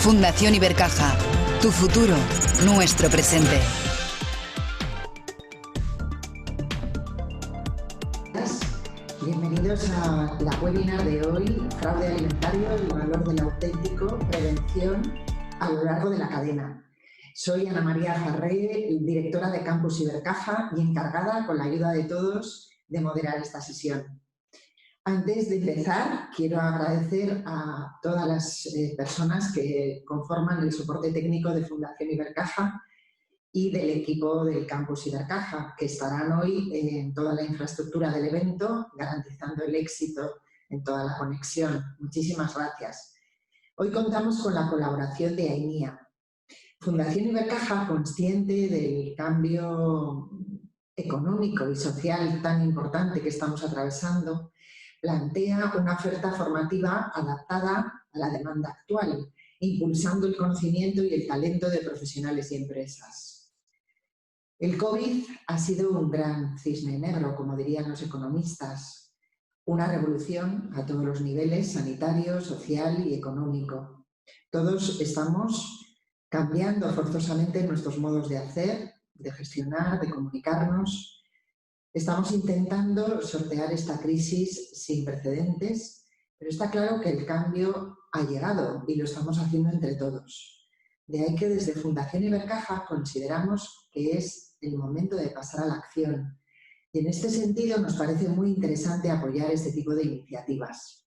Fundación Ibercaja. Tu futuro, nuestro presente. Bienvenidos a la webinar de hoy, Fraude Alimentario, el valor del auténtico, prevención a lo largo de la cadena. Soy Ana María Farré, directora de Campus Ibercaja y encargada, con la ayuda de todos, de moderar esta sesión. Antes de empezar, quiero agradecer a todas las personas que conforman el soporte técnico de Fundación Ibercaja y del equipo del Campus Ibercaja, que estarán hoy en toda la infraestructura del evento, garantizando el éxito en toda la conexión. Muchísimas gracias. Hoy contamos con la colaboración de AINIA. Fundación Ibercaja, consciente del cambio económico y social tan importante que estamos atravesando, plantea una oferta formativa adaptada a la demanda actual, impulsando el conocimiento y el talento de profesionales y empresas. El COVID ha sido un gran cisne negro, como dirían los economistas, una revolución a todos los niveles, sanitario, social y económico. Todos estamos cambiando forzosamente nuestros modos de hacer, de gestionar, de comunicarnos. Estamos intentando sortear esta crisis sin precedentes, pero está claro que el cambio ha llegado y lo estamos haciendo entre todos. De ahí que desde Fundación Ibercaja consideramos que es el momento de pasar a la acción. Y en este sentido nos parece muy interesante apoyar este tipo de iniciativas.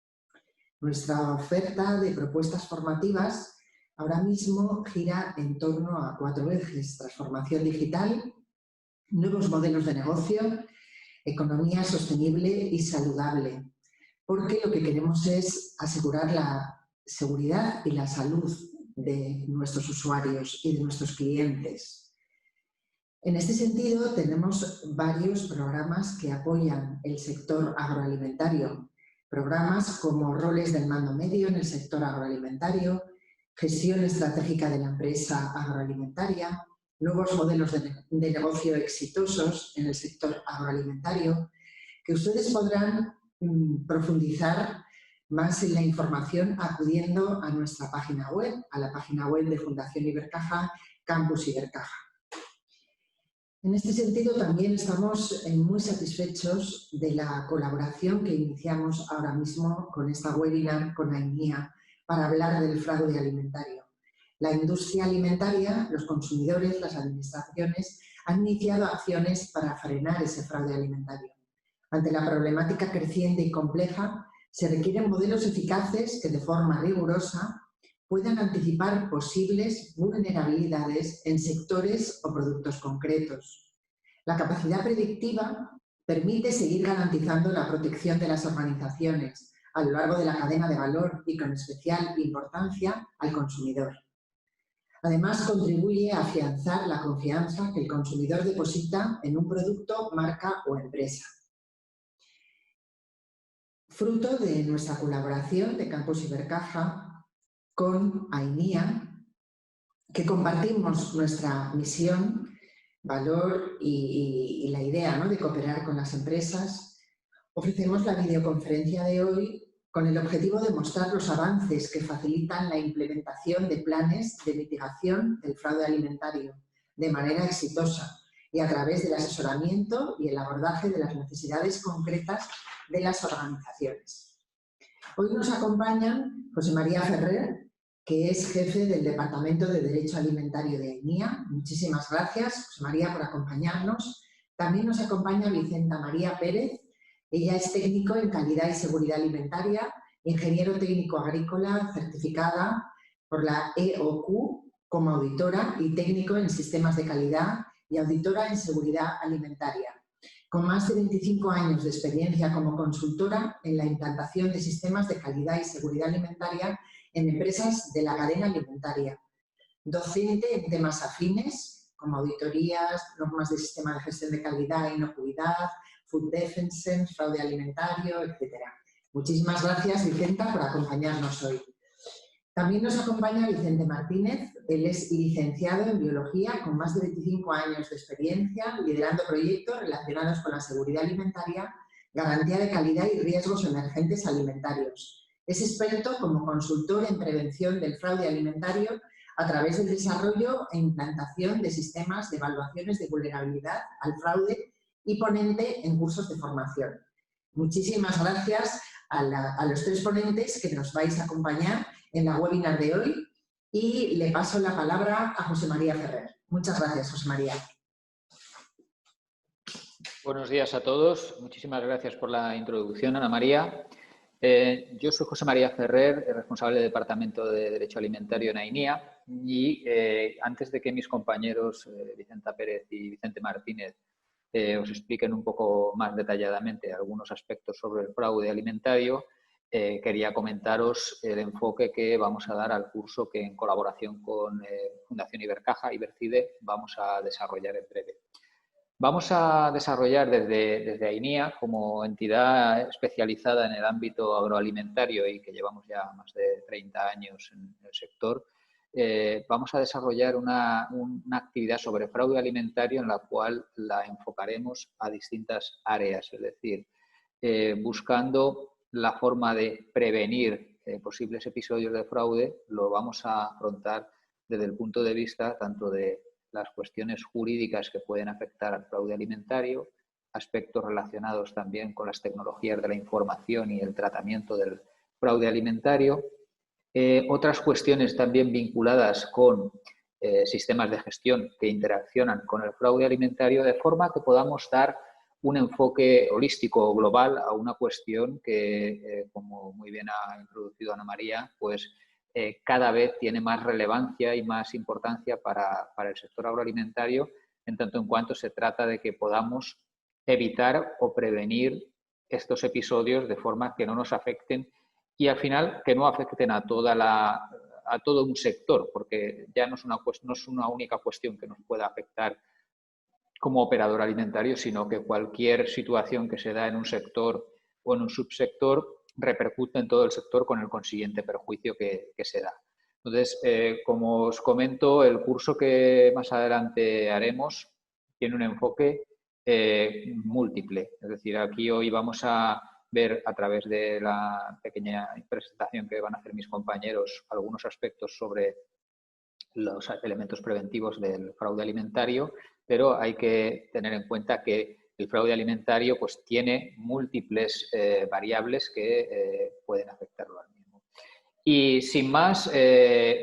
Nuestra oferta de propuestas formativas ahora mismo gira en torno a 4 ejes: transformación digital, nuevos modelos de negocio, economía sostenible y saludable, porque lo que queremos es asegurar la seguridad y la salud de nuestros usuarios y de nuestros clientes. En este sentido, tenemos varios programas que apoyan el sector agroalimentario, programas como roles del mando medio en el sector agroalimentario, gestión estratégica de la empresa agroalimentaria, nuevos modelos de negocio exitosos en el sector agroalimentario, que ustedes podrán profundizar más en la información acudiendo a nuestra página web, a la página web de Fundación Ibercaja, Campus Ibercaja. En este sentido, también estamos muy satisfechos de la colaboración que iniciamos ahora mismo con esta webinar con AINIA para hablar del fraude alimentario. La industria alimentaria, los consumidores, las administraciones han iniciado acciones para frenar ese fraude alimentario. Ante la problemática creciente y compleja, se requieren modelos eficaces que de forma rigurosa puedan anticipar posibles vulnerabilidades en sectores o productos concretos. La capacidad predictiva permite seguir garantizando la protección de las organizaciones a lo largo de la cadena de valor y con especial importancia al consumidor. Además, contribuye a afianzar la confianza que el consumidor deposita en un producto, marca o empresa. Fruto de nuestra colaboración de Campus Ibercaja con AINIA, que compartimos nuestra misión, valor y la idea, ¿no?, de cooperar con las empresas, ofrecemos la videoconferencia de hoy con el objetivo de mostrar los avances que facilitan la implementación de planes de mitigación del fraude alimentario de manera exitosa y a través del asesoramiento y el abordaje de las necesidades concretas de las organizaciones. Hoy nos acompañan José María Ferrer, que es jefe del Departamento de Derecho Alimentario de AINIA. Muchísimas gracias, José María, por acompañarnos. También nos acompaña Vicenta María Pérez. Ella es técnico en calidad y seguridad alimentaria, ingeniero técnico agrícola certificada por la EOQ como auditora y técnico en sistemas de calidad y auditora en seguridad alimentaria, con más de 25 años de experiencia como consultora en la implantación de sistemas de calidad y seguridad alimentaria en empresas de la cadena alimentaria. Docente en temas afines como auditorías, normas de sistema de gestión de calidad e inocuidad, food defense, fraude alimentario, etc. Muchísimas gracias, Vicenta, por acompañarnos hoy. También nos acompaña Vicente Martínez. Él es licenciado en Biología con más de 25 años de experiencia liderando proyectos relacionados con la seguridad alimentaria, garantía de calidad y riesgos emergentes alimentarios. Es experto como consultor en prevención del fraude alimentario a través del desarrollo e implantación de sistemas de evaluaciones de vulnerabilidad al fraude y ponente en cursos de formación. Muchísimas gracias a los 3 ponentes que nos vais a acompañar en la webinar de hoy y le paso la palabra a José María Ferrer. Muchas gracias, José María. Buenos días a todos. Muchísimas gracias por la introducción, Ana María. Yo soy José María Ferrer, responsable del Departamento de Derecho Alimentario en AINIA y antes de que mis compañeros Vicenta Pérez y Vicente Martínez os expliquen un poco más detalladamente algunos aspectos sobre el fraude alimentario, quería comentaros el enfoque que vamos a dar al curso que en colaboración con Fundación Ibercaja, Ibercide, vamos a desarrollar en breve. Vamos a desarrollar desde AINIA, como entidad especializada en el ámbito agroalimentario y que llevamos ya más de 30 años en el sector, vamos a desarrollar una actividad sobre fraude alimentario en la cual la enfocaremos a distintas áreas, es decir, buscando la forma de prevenir posibles episodios de fraude, lo vamos a afrontar desde el punto de vista tanto de las cuestiones jurídicas que pueden afectar al fraude alimentario, aspectos relacionados también con las tecnologías de la información y el tratamiento del fraude alimentario, otras cuestiones también vinculadas con sistemas de gestión que interaccionan con el fraude alimentario, de forma que podamos dar un enfoque holístico o global a una cuestión que, como muy bien ha introducido Ana María, pues cada vez tiene más relevancia y más importancia para el sector agroalimentario, en tanto en cuanto se trata de que podamos evitar o prevenir estos episodios de forma que no nos afecten y al final que no afecten a todo un sector, porque ya no es una única cuestión que nos pueda afectar como operador alimentario, sino que cualquier situación que se da en un sector o en un subsector repercute en todo el sector con el consiguiente perjuicio que se da. Entonces, como os comento, el curso que más adelante haremos tiene un enfoque múltiple. Es decir, aquí hoy vamos a ver a través de la pequeña presentación que van a hacer mis compañeros algunos aspectos sobre los elementos preventivos del fraude alimentario, pero hay que tener en cuenta que el fraude alimentario pues, tiene múltiples variables que pueden afectarlo al mismo. Y sin más,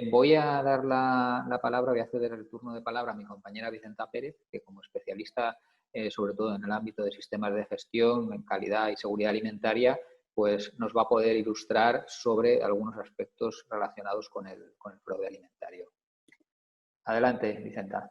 voy a dar la palabra, voy a ceder el turno de palabra a mi compañera Vicenta Pérez, que como especialista, sobre todo en el ámbito de sistemas de gestión, en calidad y seguridad alimentaria, pues nos va a poder ilustrar sobre algunos aspectos relacionados con el fraude alimentario. Adelante, Vicenta.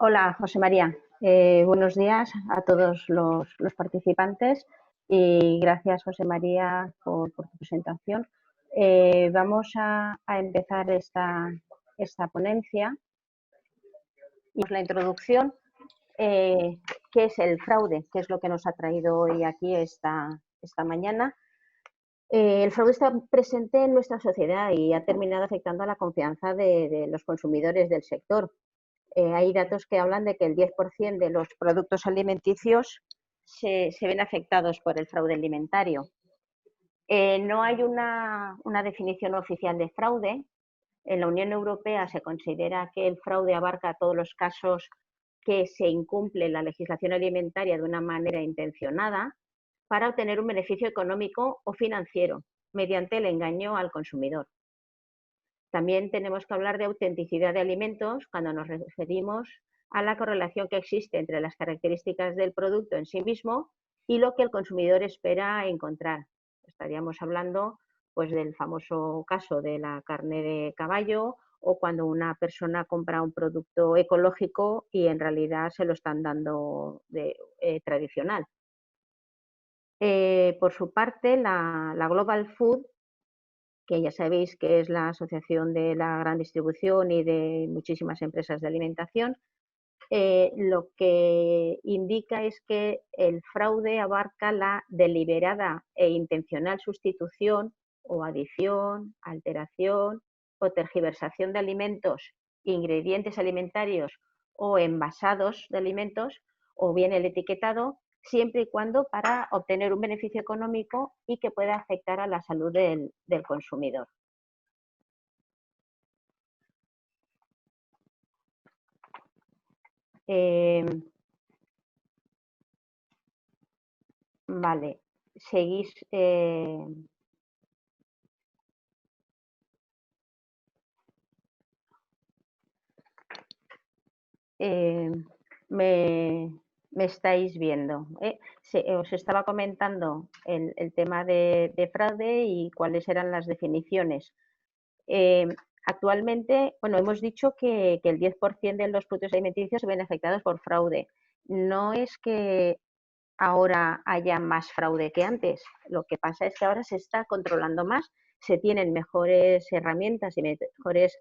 Hola, José María. Buenos días a todos los participantes y gracias, José María, por tu presentación. Vamos a empezar esta ponencia. La introducción, ¿qué es el fraude? ¿Qué es lo que nos ha traído hoy aquí esta mañana? El fraude está presente en nuestra sociedad y ha terminado afectando a la confianza de los consumidores del sector. Hay datos que hablan de que el 10% de los productos alimenticios se ven afectados por el fraude alimentario. No hay una definición oficial de fraude. En la Unión Europea se considera que el fraude abarca todos los casos que se incumple la legislación alimentaria de una manera intencionada para obtener un beneficio económico o financiero mediante el engaño al consumidor. También tenemos que hablar de autenticidad de alimentos cuando nos referimos a la correlación que existe entre las características del producto en sí mismo y lo que el consumidor espera encontrar. Estaríamos hablando pues, del famoso caso de la carne de caballo o cuando una persona compra un producto ecológico y en realidad se lo están dando tradicional. Por su parte, la Global Food, que ya sabéis que es la asociación de la gran distribución y de muchísimas empresas de alimentación, lo que indica es que el fraude abarca la deliberada e intencional sustitución o adición, alteración o tergiversación de alimentos, ingredientes alimentarios o envasados de alimentos o bien el etiquetado, siempre y cuando para obtener un beneficio económico y que pueda afectar a la salud del consumidor. Vale, seguís. Me estáis viendo. Os estaba comentando el tema de fraude y cuáles eran las definiciones. Actualmente, bueno, hemos dicho que el 10% de los productos alimenticios se ven afectados por fraude. No es que ahora haya más fraude que antes. Lo que pasa es que ahora se está controlando más, se tienen mejores herramientas y mejores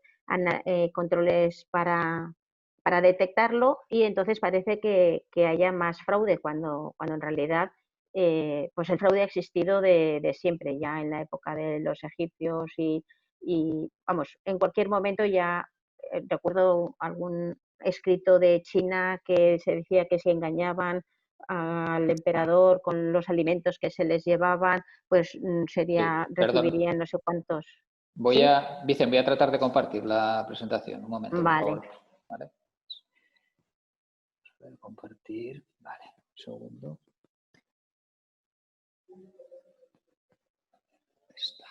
controles para detectarlo y entonces parece que haya más fraude cuando en realidad pues el fraude ha existido de siempre, ya en la época de los egipcios y vamos, en cualquier momento ya recuerdo algún escrito de China que se decía que si engañaban al emperador con los alimentos que se les llevaban, pues recibirían no sé cuántos. Vicen, voy a tratar de compartir la presentación. Un momento, vale. por favor. ¿Vale? Compartir. Vale, un segundo. Está.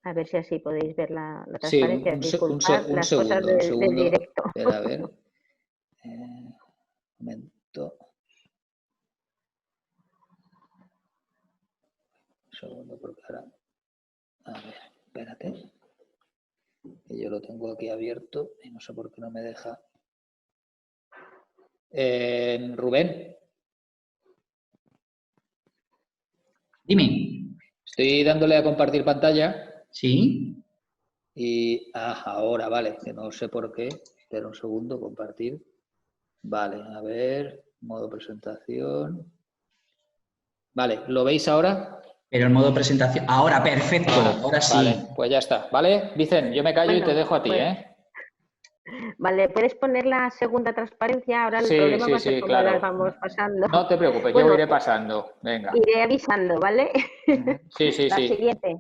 A ver si así podéis ver la transparencia. Sí, Disculpad un las segundo, cosas del directo. Espera, a ver. Un momento. Un segundo, porque ahora... A ver, espérate. Que yo lo tengo aquí abierto y no sé por qué no me deja. Rubén. Dime. Estoy dándole a compartir pantalla. Sí. Y ahora, vale, que no sé por qué. Espera un segundo, compartir. Vale, a ver, modo presentación. Vale, ¿lo veis ahora? Pero el modo presentación... Ahora, perfecto. Ahora sí. Vale, pues ya está. ¿Vale? Vicen, yo me callo y te dejo a ti, Vale, ¿puedes poner la segunda transparencia? Ahora el problema va a ser cómo las vamos pasando. No te preocupes, yo iré pasando. Venga. Iré avisando, ¿vale? Sí. La siguiente.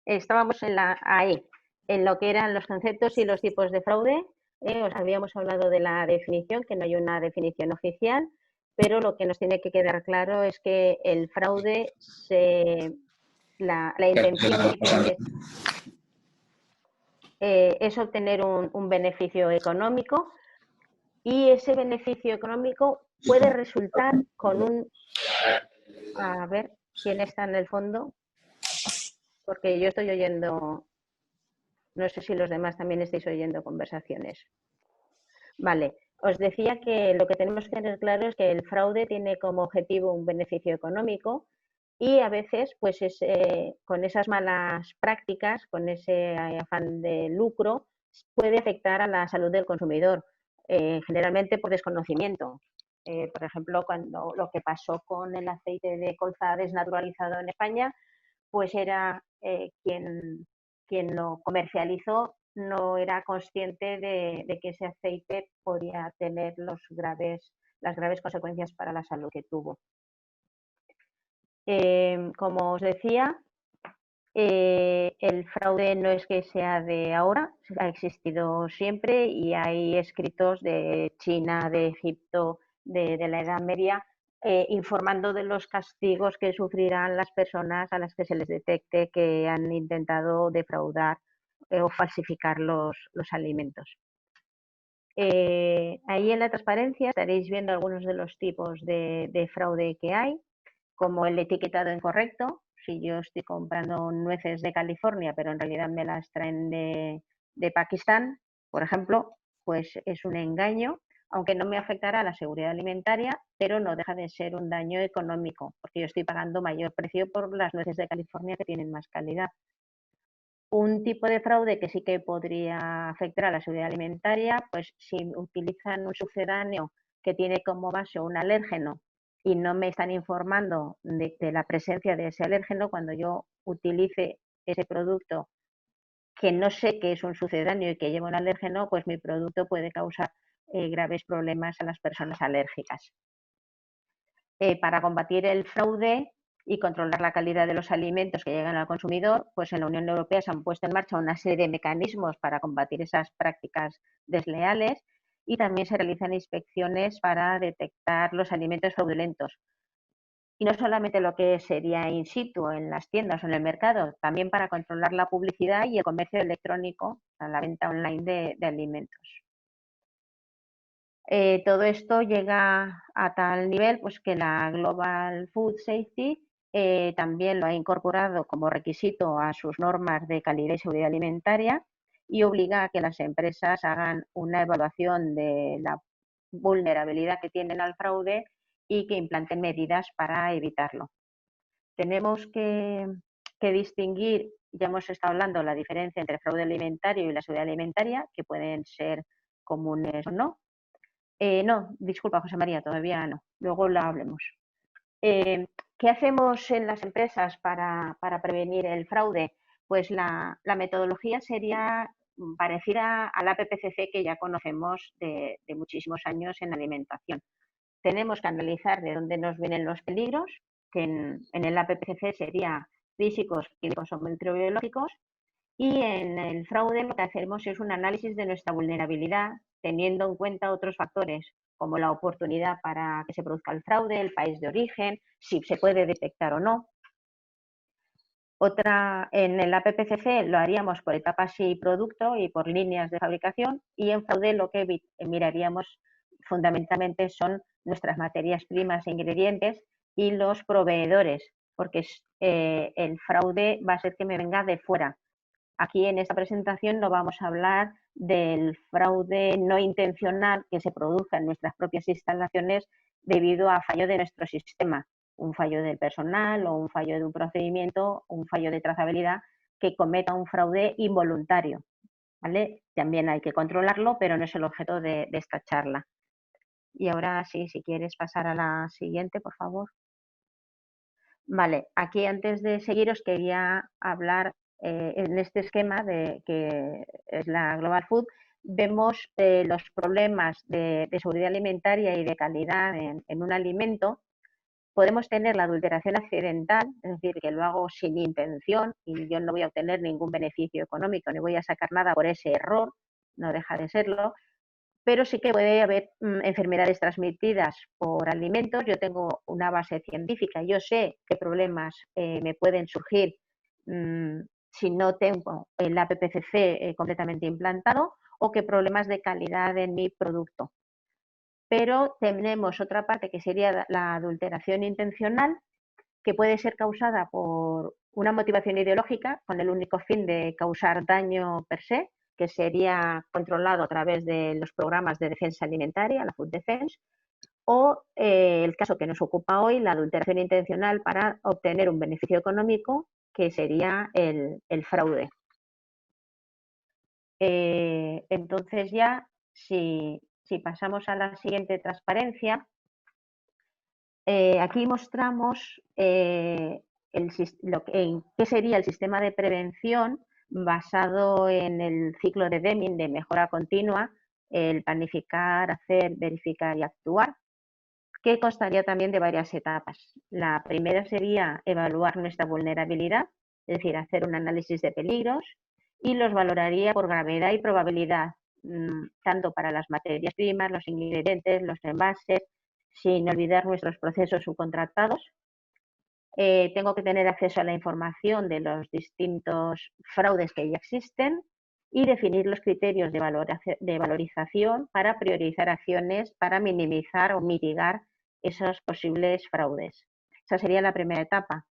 Estábamos ahí, en lo que eran los conceptos y los tipos de fraude. Os habíamos hablado de la definición, que no hay una definición oficial, pero lo que nos tiene que quedar claro es que el fraude, la intención que tiene es obtener un beneficio económico y ese beneficio económico puede resultar con un... A ver, ¿quién está en el fondo? Porque yo estoy oyendo... No sé si los demás también estáis oyendo conversaciones. Vale, os decía que lo que tenemos que tener claro es que el fraude tiene como objetivo un beneficio económico y a veces, pues con esas malas prácticas, con ese afán de lucro, puede afectar a la salud del consumidor, generalmente por desconocimiento. Por ejemplo, cuando lo que pasó con el aceite de colza desnaturalizado en España, pues era quien lo comercializó no era consciente de que ese aceite podía tener las graves consecuencias para la salud que tuvo. Como os decía, el fraude no es que sea de ahora, ha existido siempre y hay escritos de China, de Egipto, de la Edad Media, informando de los castigos que sufrirán las personas a las que se les detecte que han intentado defraudar o falsificar los alimentos. Ahí en la transparencia estaréis viendo algunos de los tipos de fraude que hay, como el etiquetado incorrecto. Si yo estoy comprando nueces de California, pero en realidad me las traen de Pakistán, por ejemplo, pues es un engaño, aunque no me afectará a la seguridad alimentaria, pero no deja de ser un daño económico, porque yo estoy pagando mayor precio por las nueces de California que tienen más calidad. Un tipo de fraude que sí que podría afectar a la seguridad alimentaria, pues si utilizan un sucedáneo que tiene como base un alérgeno y no me están informando de la presencia de ese alérgeno, cuando yo utilice ese producto que no sé que es un sucedáneo y que lleva un alérgeno, pues mi producto puede causar graves problemas a las personas alérgicas. Para combatir el fraude y controlar la calidad de los alimentos que llegan al consumidor, pues en la Unión Europea se han puesto en marcha una serie de mecanismos para combatir esas prácticas desleales y también se realizan inspecciones para detectar los alimentos fraudulentos. Y no solamente lo que sería in situ en las tiendas o en el mercado, también para controlar la publicidad y el comercio electrónico, la venta online de alimentos. Todo esto llega a tal nivel pues, que la Global Food Safety también lo ha incorporado como requisito a sus normas de calidad y seguridad alimentaria y obliga a que las empresas hagan una evaluación de la vulnerabilidad que tienen al fraude y que implanten medidas para evitarlo. Tenemos que distinguir, ya hemos estado hablando, la diferencia entre el fraude alimentario y la seguridad alimentaria, que pueden ser comunes o no. No, disculpa, José María, todavía no. Luego lo hablemos. ¿Qué hacemos en las empresas para prevenir el fraude? Pues la metodología sería parecida a la PPCC que ya conocemos de muchísimos años en alimentación. Tenemos que analizar de dónde nos vienen los peligros, que en el APPCC sería físicos, químicos o microbiológicos, y en el fraude lo que hacemos es un análisis de nuestra vulnerabilidad, teniendo en cuenta otros factores, como la oportunidad para que se produzca el fraude, el país de origen, si se puede detectar o no. En el APPCC lo haríamos por etapas y producto y por líneas de fabricación, y en fraude lo que miraríamos fundamentalmente son nuestras materias primas e ingredientes y los proveedores, porque el fraude va a ser que me venga de fuera. Aquí en esta presentación no vamos a hablar del fraude no intencional que se produzca en nuestras propias instalaciones debido a fallo de nuestro sistema, un fallo del personal o un fallo de un procedimiento, un fallo de trazabilidad que cometa un fraude involuntario, ¿vale? También hay que controlarlo, pero no es el objeto de esta charla. Y ahora sí, si quieres pasar a la siguiente, por favor. Vale, aquí antes de seguir os quería hablar en este esquema que es la Global Food, vemos los problemas de seguridad alimentaria y de calidad en un alimento. Podemos tener la adulteración accidental, es decir, que lo hago sin intención y yo no voy a obtener ningún beneficio económico ni voy a sacar nada por ese error, no deja de serlo. Pero sí que puede haber enfermedades transmitidas por alimentos. Yo tengo una base científica, yo sé qué problemas me pueden surgir si no tengo el APPCC completamente implantado o qué problemas de calidad en mi producto. Pero tenemos otra parte que sería la adulteración intencional, que puede ser causada por una motivación ideológica con el único fin de causar daño per se, que sería controlado a través de los programas de defensa alimentaria, la Food Defense, o el caso que nos ocupa hoy, la adulteración intencional para obtener un beneficio económico, que sería el fraude. Entonces ya, si pasamos a la siguiente transparencia, aquí mostramos qué sería el sistema de prevención basado en el ciclo de Deming de mejora continua, el planificar, hacer, verificar y actuar, que constaría también de varias etapas. La primera sería evaluar nuestra vulnerabilidad, es decir, hacer un análisis de peligros y los valoraría por gravedad y probabilidad, tanto para las materias primas, los ingredientes, los envases, sin olvidar nuestros procesos subcontratados. Tengo que tener acceso a la información de los distintos fraudes que ya existen y definir los criterios de valorización para priorizar acciones para minimizar o mitigar esos posibles fraudes. Esa sería la primera etapa.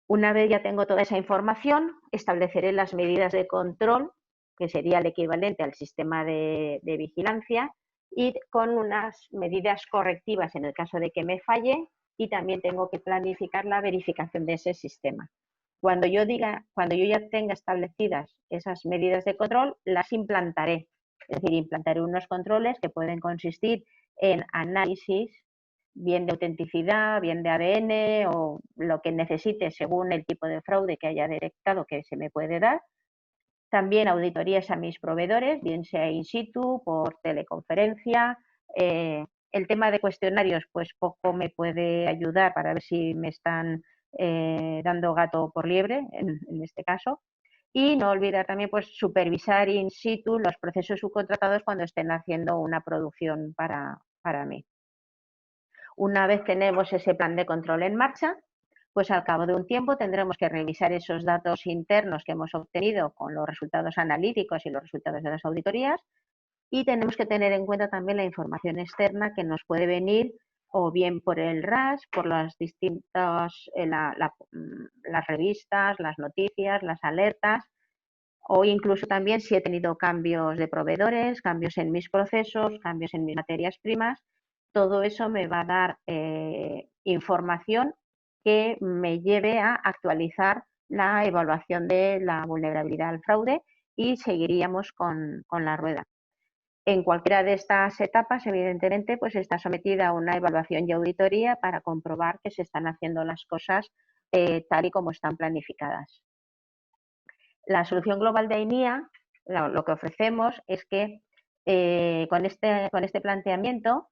Una vez ya tengo toda esa información, estableceré las medidas de control, que sería el equivalente al sistema de vigilancia, y con unas medidas correctivas en el caso de que me falle, y también tengo que planificar la verificación de ese sistema. Cuando yo ya tenga establecidas esas medidas de control, las implantaré. Es decir, implantaré unos controles que pueden consistir en análisis, bien de autenticidad, bien de ADN o lo que necesite según el tipo de fraude que haya detectado que se me puede dar, También auditorías a mis proveedores, bien sea in situ, por teleconferencia. El tema de cuestionarios, pues poco me puede ayudar para ver si me están dando gato por liebre, en este caso. Y no olvidar también pues, supervisar in situ los procesos subcontratados cuando estén haciendo una producción para mí. Una vez tenemos ese plan de control en marcha, pues al cabo de un tiempo tendremos que revisar esos datos internos que hemos obtenido con los resultados analíticos y los resultados de las auditorías, y tenemos que tener en cuenta también la información externa que nos puede venir o bien por el RAS, por las distintas, las revistas, las noticias, las alertas, o incluso también si he tenido cambios de proveedores, cambios en mis procesos, cambios en mis materias primas. Todo eso me va a dar información que me lleve a actualizar la evaluación de la vulnerabilidad al fraude y seguiríamos con la rueda. En cualquiera de estas etapas, evidentemente, pues está sometida a una evaluación y auditoría para comprobar que se están haciendo las cosas tal y como están planificadas. La solución global de AINIA, lo que ofrecemos es que con este planteamiento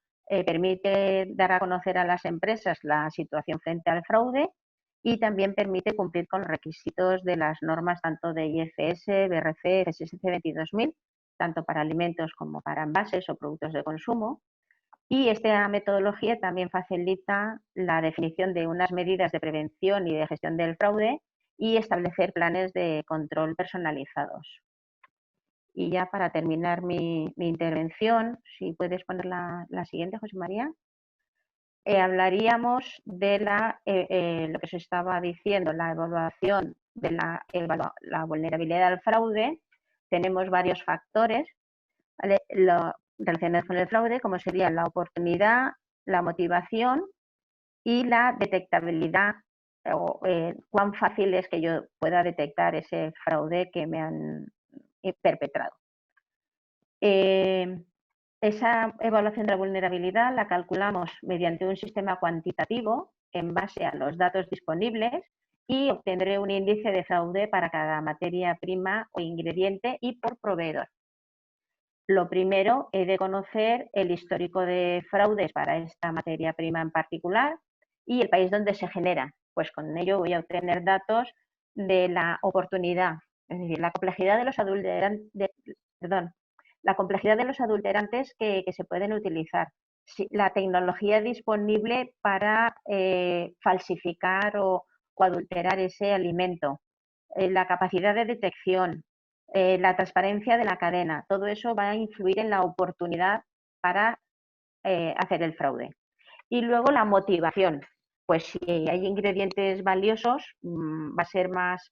permite dar a conocer a las empresas la situación frente al fraude y también permite cumplir con los requisitos de las normas tanto de IFS, BRC, FSSC 22000, tanto para alimentos como para envases o productos de consumo. Y esta metodología también facilita la definición de unas medidas de prevención y de gestión del fraude y establecer planes de control personalizados. Y ya para terminar mi intervención, si puedes poner la siguiente, José María. Hablaríamos de lo que se estaba diciendo, la evaluación de la vulnerabilidad al fraude. Tenemos varios factores, ¿vale? Relacionados con el fraude, como serían la oportunidad, la motivación y la detectabilidad, o cuán fácil es que yo pueda detectar ese fraude que me han perpetrado. Esa evaluación de la vulnerabilidad la calculamos mediante un sistema cuantitativo en base a los datos disponibles y obtendré un índice de fraude para cada materia prima o ingrediente y por proveedor. Lo primero, he de conocer el histórico de fraudes para esta materia prima en particular y el país donde se genera. Pues con ello voy a obtener datos de la oportunidad, es decir, la complejidad de los adulterantes que se pueden utilizar, la tecnología disponible para falsificar o adulterar ese alimento, la capacidad de detección, la transparencia de la cadena. Todo eso va a influir en la oportunidad para hacer el fraude. Y luego la motivación. Pues si hay ingredientes valiosos, va a ser más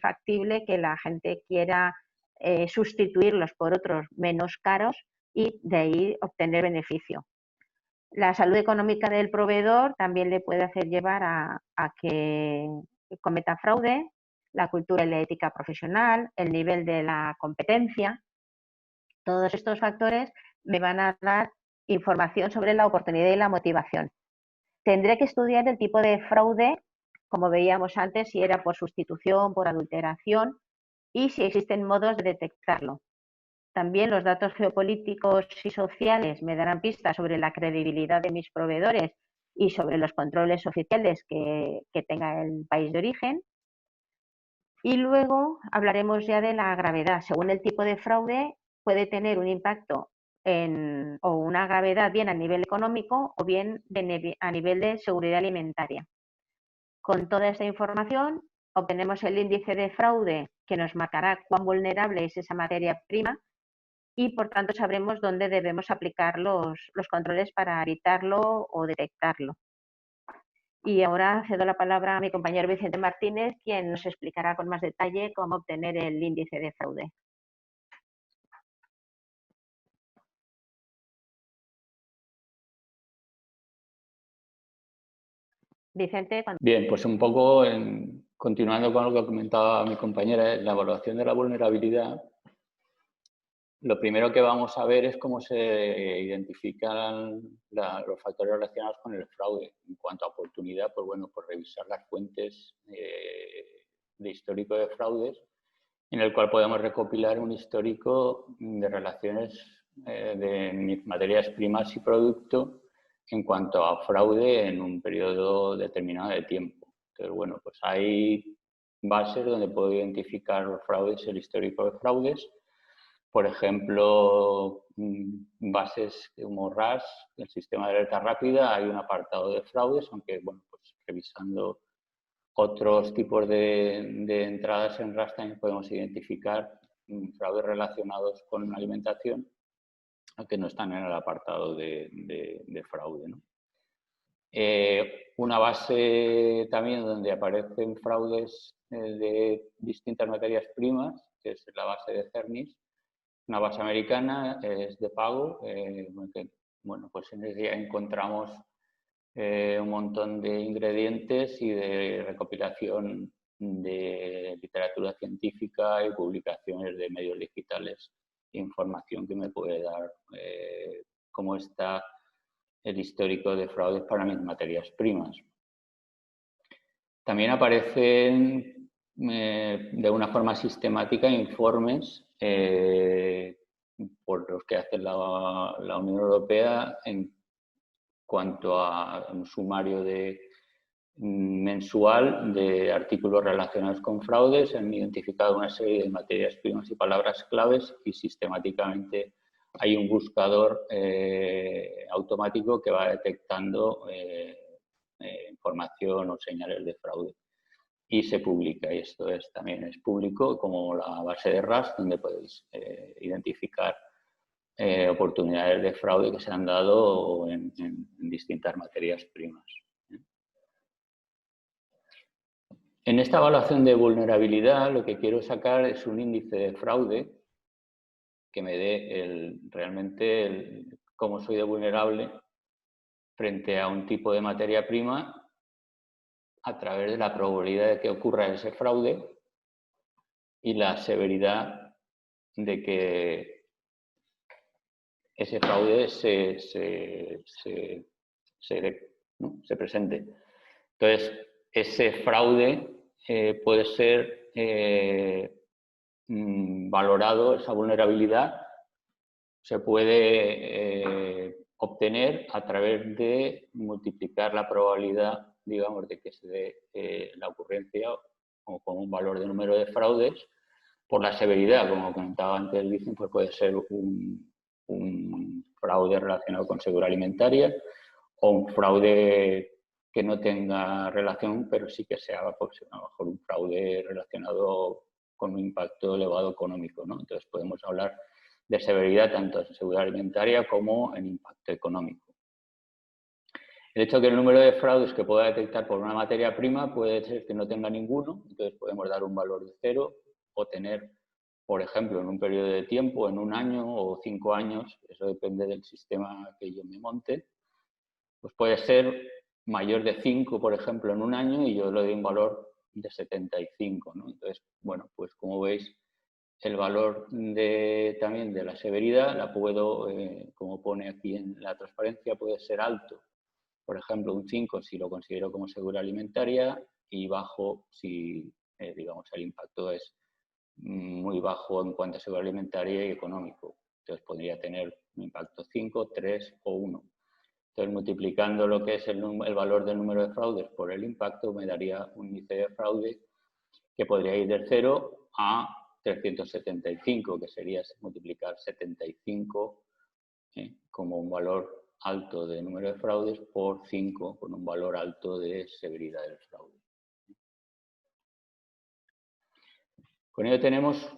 factible que la gente quiera sustituirlos por otros menos caros y de ahí obtener beneficio. La salud económica del proveedor también le puede hacer llevar a que cometa fraude, la cultura y la ética profesional, el nivel de la competencia. Todos estos factores me van a dar información sobre la oportunidad y la motivación. Tendré que estudiar el tipo de fraude, como veíamos antes, si era por sustitución, por adulteración y si existen modos de detectarlo. También los datos geopolíticos y sociales me darán pistas sobre la credibilidad de mis proveedores y sobre los controles oficiales que tenga el país de origen. Y luego hablaremos ya de la gravedad. Según el tipo de fraude, puede tener un impacto o una gravedad bien a nivel económico o bien a nivel de seguridad alimentaria. Con toda esta información obtenemos el índice de fraude que nos marcará cuán vulnerable es esa materia prima y por tanto sabremos dónde debemos aplicar los controles para evitarlo o detectarlo. Y ahora cedo la palabra a mi compañero Vicente Martínez, quien nos explicará con más detalle cómo obtener el índice de fraude. Vicente. Bien, pues un poco continuando con lo que comentaba mi compañera, la evaluación de la vulnerabilidad. Lo primero que vamos a ver es cómo se identifican los factores relacionados con el fraude. En cuanto a oportunidad, pues bueno, pues revisar las fuentes de histórico de fraudes en el cual podemos recopilar un histórico de relaciones de materias primas y producto en cuanto a fraude en un periodo determinado de tiempo. Entonces, bueno, pues hay bases donde puedo identificar los fraudes, el histórico de fraudes. Por ejemplo, bases como RAS, el sistema de alerta rápida, hay un apartado de fraudes, aunque, bueno, pues revisando otros tipos de entradas en RAS también podemos identificar fraudes relacionados con la alimentación, aunque no están en el apartado de fraude, ¿no? Una base también donde aparecen fraudes de distintas materias primas, que es la base de Cernis, una base americana, es de pago, que, bueno, pues en ella encontramos un montón de ingredientes y de recopilación de literatura científica y publicaciones de medios digitales, información que me puede dar cómo está el histórico de fraudes para mis materias primas. También aparecen de una forma sistemática informes por los que hace la Unión Europea en cuanto a un sumario mensual de artículos relacionados con fraudes. Han identificado una serie de materias primas y palabras claves y sistemáticamente hay un buscador automático que va detectando información o señales de fraude y se publica, y esto también es público, como la base de RAS, donde podéis identificar oportunidades de fraude que se han dado en distintas materias primas. En esta evaluación de vulnerabilidad lo que quiero sacar es un índice de fraude que me dé realmente cómo soy de vulnerable frente a un tipo de materia prima a través de la probabilidad de que ocurra ese fraude y la severidad de que ese fraude se presente. Entonces, ese fraude puede ser valorado, esa vulnerabilidad se puede obtener a través de multiplicar la probabilidad, digamos, de que se dé la ocurrencia o con un valor de número de fraudes por la severidad. Como comentaba antes, dicen, pues puede ser un fraude relacionado con seguridad alimentaria o un fraude que no tenga relación, pero sí que sea, pues, a lo mejor un fraude relacionado con un impacto elevado económico, ¿no? Entonces podemos hablar de severidad tanto en seguridad alimentaria como en impacto económico. El hecho de que el número de fraudes que pueda detectar por una materia prima puede ser que no tenga ninguno, entonces podemos dar un valor de 0 o tener, por ejemplo, en un periodo de tiempo, en un año o 5 años, eso depende del sistema que yo me monte, pues puede ser mayor de 5, por ejemplo, en un año y yo le doy un valor de 75, ¿no? Entonces, bueno, pues como veis, el valor también de la severidad la puedo, como pone aquí en la transparencia, puede ser alto. Por ejemplo, un 5 si lo considero como seguridad alimentaria y bajo si, digamos, el impacto es muy bajo en cuanto a seguridad alimentaria y económico. Entonces podría tener un impacto 5, 3 o 1. Entonces, multiplicando lo que es el valor del número de fraudes por el impacto, me daría un índice de fraude que podría ir del 0 a 375, que sería multiplicar 75 como un valor alto de número de fraudes por 5 con un valor alto de severidad del fraude. Con ello tenemos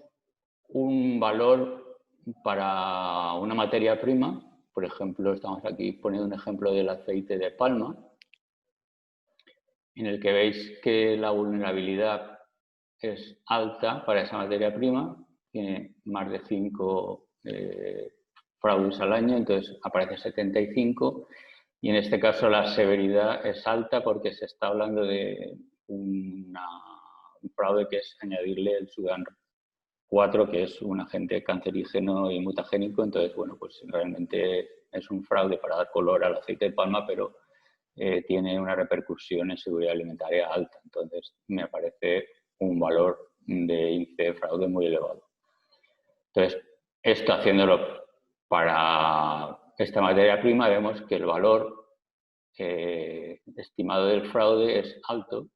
un valor para una materia prima. Por ejemplo, estamos aquí poniendo un ejemplo del aceite de palma, en el que veis que la vulnerabilidad es alta para esa materia prima, tiene más de 5 fraudes al año, entonces aparece 75, y en este caso la severidad es alta porque se está hablando de un fraude que es añadirle el Sudan 4, que es un agente cancerígeno y mutagénico. Entonces, bueno, pues realmente es un fraude para dar color al aceite de palma, pero tiene una repercusión en seguridad alimentaria alta. Entonces, me parece un valor de índice de fraude muy elevado. Entonces, esto haciéndolo para esta materia prima, vemos que el valor estimado del fraude es alto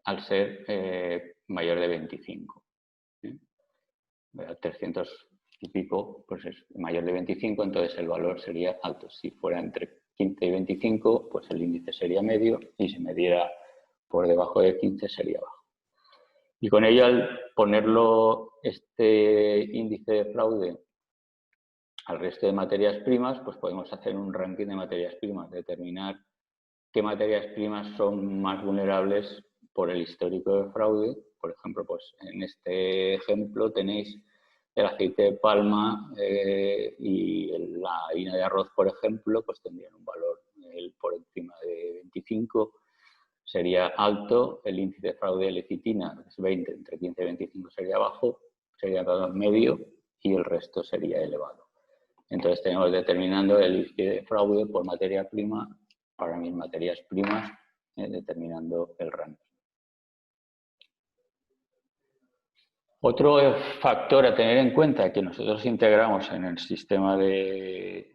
al ser mayor de 25. 300 y pico, pues es mayor de 25, entonces el valor sería alto. Si fuera entre 15 y 25, pues el índice sería medio, y si mediera por debajo de 15 sería bajo. Y con ello, al ponerlo este índice de fraude al resto de materias primas, pues podemos hacer un ranking de materias primas, determinar qué materias primas son más vulnerables por el histórico de fraude. Por ejemplo, pues en este ejemplo tenéis el aceite de palma y la harina de arroz, por ejemplo, pues tendrían un valor por encima de 25, sería alto. El índice de fraude de lecitina es 20, entre 15 y 25 sería bajo, sería medio, y el resto sería elevado. Entonces tenemos determinando el índice de fraude por materia prima para mis materias primas, determinando el rango. Otro factor a tener en cuenta que nosotros integramos en el sistema de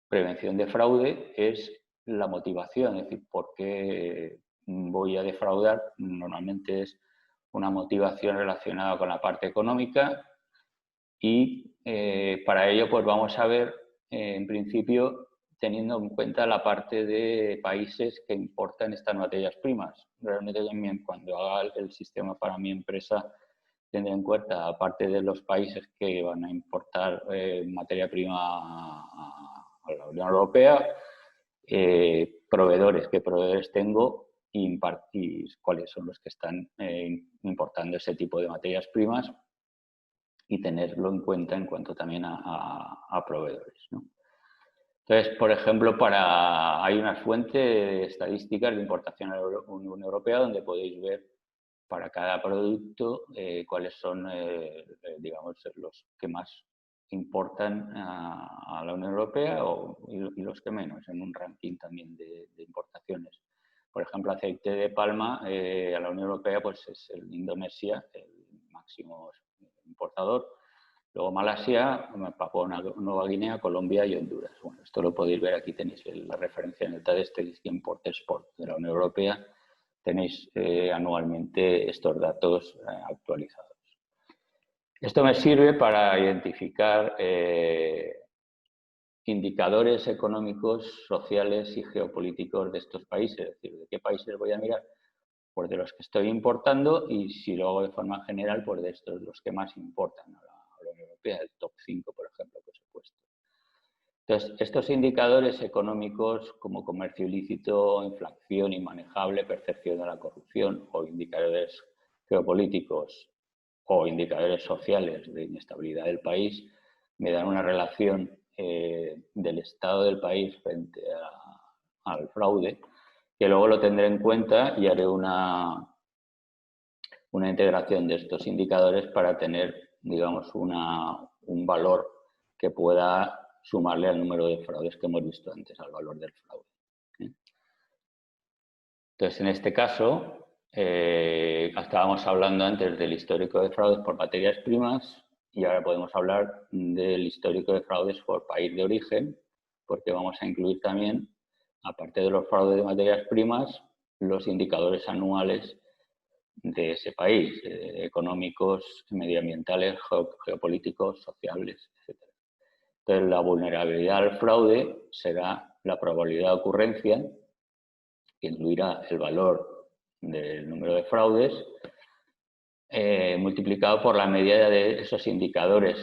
prevención de fraude es la motivación, es decir, ¿por qué voy a defraudar? Normalmente es una motivación relacionada con la parte económica, y para ello pues vamos a ver, en principio, teniendo en cuenta la parte de países que importan estas materias primas. Realmente también, cuando haga el sistema para mi empresa, tendré en cuenta, aparte de los países que van a importar materia prima a la Unión Europea, proveedores, qué proveedores tengo y cuáles son los que están importando ese tipo de materias primas, y tenerlo en cuenta en cuanto también a proveedores, ¿no? Entonces, por ejemplo, hay una fuente estadística de importación a la Unión Europea donde podéis ver para cada producto cuáles son, digamos, los que más importan a la Unión Europea y los que menos, en un ranking también de importaciones. Por ejemplo, aceite de palma a la Unión Europea pues es Indonesia el máximo importador. Luego Malasia, Papúa Nueva Guinea, Colombia y Honduras. Bueno, esto lo podéis ver, aquí tenéis la referencia en el TAD Statistics Import-Export de la Unión Europea. Tenéis anualmente estos datos actualizados. Esto me sirve para identificar indicadores económicos, sociales y geopolíticos de estos países. Es decir, ¿de qué países voy a mirar? Pues de los que estoy importando, y si lo hago de forma general, pues de estos, los que más importan a la Unión Europea, el top 5, por ejemplo, que os he puesto. Entonces, estos indicadores económicos como comercio ilícito, inflación inmanejable, percepción de la corrupción, o indicadores geopolíticos o indicadores sociales de inestabilidad del país, me dan una relación del estado del país frente al fraude, que luego lo tendré en cuenta y haré una integración de estos indicadores para tener, digamos, un valor que pueda sumarle al número de fraudes que hemos visto antes, al valor del fraude. Entonces, en este caso, estábamos hablando antes del histórico de fraudes por materias primas, y ahora podemos hablar del histórico de fraudes por país de origen, porque vamos a incluir también, aparte de los fraudes de materias primas, los indicadores anuales de ese país, económicos, medioambientales, geopolíticos, sociales, etc. Entonces, la vulnerabilidad al fraude será la probabilidad de ocurrencia, que incluirá el valor del número de fraudes, multiplicado por la media de esos indicadores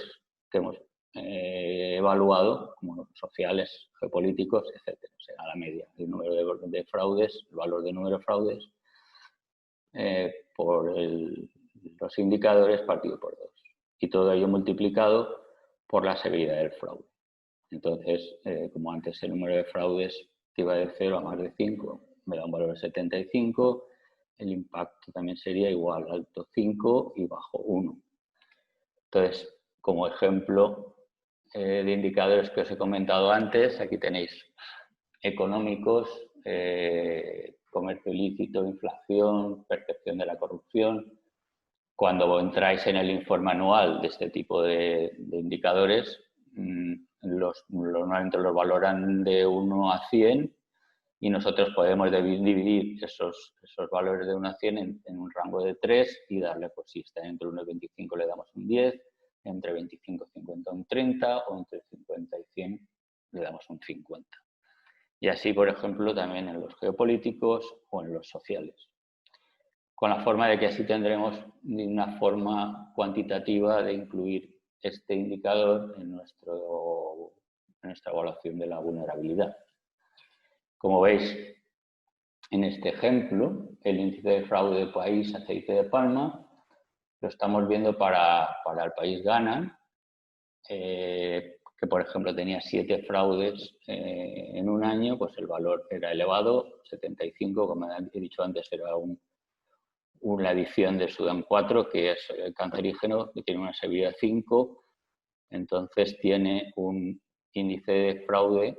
que hemos evaluado, como sociales, geopolíticos, etc. Será la media del número de fraudes, el valor del número de fraudes, por los indicadores partido por 2. Y todo ello multiplicado por la severidad del fraude. Entonces, como antes el número de fraudes que iba de 0 a más de 5 me da un valor de 75, el impacto también sería igual, alto 5 y bajo 1. Entonces, como ejemplo de indicadores que os he comentado antes, aquí tenéis económicos, comercio ilícito, inflación, percepción de la corrupción. Cuando entráis en el informe anual de este tipo de indicadores, normalmente los valoran de 1 a 100 y nosotros podemos dividir esos valores de 1 a 100 en un rango de 3 y darle, pues si está entre 1 y 25 le damos un 10, entre 25 y 50 un 30 o entre 50 y 100 le damos un 50. Y así, por ejemplo, también en los geopolíticos o en los sociales. Con la forma de que así tendremos una forma cuantitativa de incluir este indicador en nuestra evaluación de la vulnerabilidad. Como veis en este ejemplo, el índice de fraude país aceite de palma lo estamos viendo para el país Ghana, que por ejemplo tenía 7 fraudes en un año, pues el valor era elevado, 75, como he dicho antes, era una adición de Sudán 4, que es cancerígeno, que tiene una severidad 5, entonces tiene un índice de fraude